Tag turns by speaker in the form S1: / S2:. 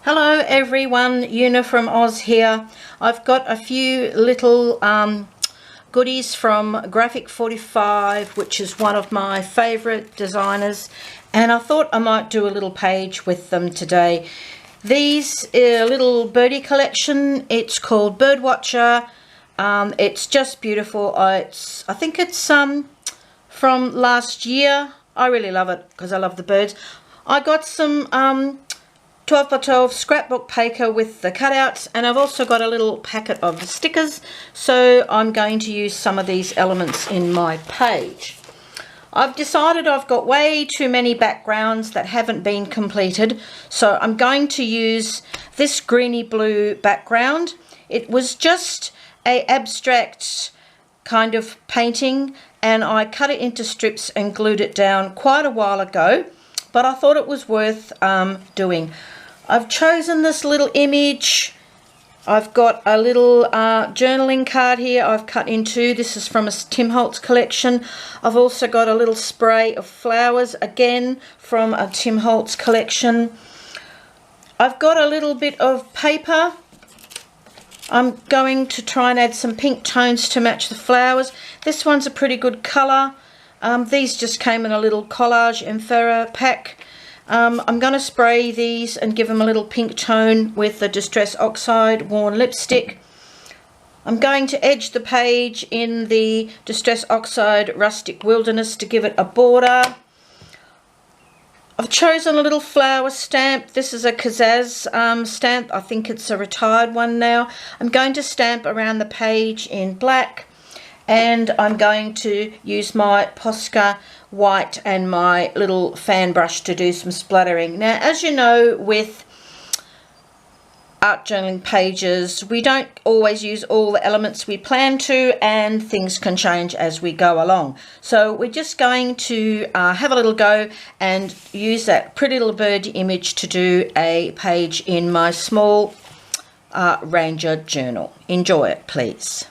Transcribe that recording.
S1: Hello everyone, Una from Oz here. I've got a few little goodies from Graphic 45, which is one of my favourite designers, and I thought I might do a little page with them today. These are a little birdie collection. It's called Birdwatcher. It's just beautiful. I think it's from last year. I really love it because I love the birds. I got some 12x12 scrapbook paper with the cutouts, and I've also got a little packet of stickers, so I'm going to use some of these elements in my page. I've decided I've got way too many backgrounds that haven't been completed, so I'm going to use this greeny blue background. It was just a abstract kind of painting, and I cut it into strips and glued it down quite a while ago, but I thought it was worth doing. I've chosen this little image. I've got a little journaling card here I've cut in two. This is from a Tim Holtz collection. I've also got a little spray of flowers, again from a Tim Holtz collection. I've got a little bit of paper. I'm going to try and add some pink tones to match the flowers. This one's a pretty good colour. These just came in a little collage Emphera pack. I'm going to spray these and give them a little pink tone with the Distress Oxide Worn Lipstick. I'm going to edge the page in the Distress Oxide Rustic Wilderness to give it a border. I've chosen a little flower stamp. This is a Kazaz stamp. I think it's a retired one now. I'm going to stamp around the page in black, and I'm going to use my Posca white and my little fan brush to do some splattering. Now, as you know, with art journaling pages, we don't always use all the elements we plan to, and things can change as we go along. So we're just going to have a little go and use that pretty little birdie image to do a page in my small Ranger journal. Enjoy it, please.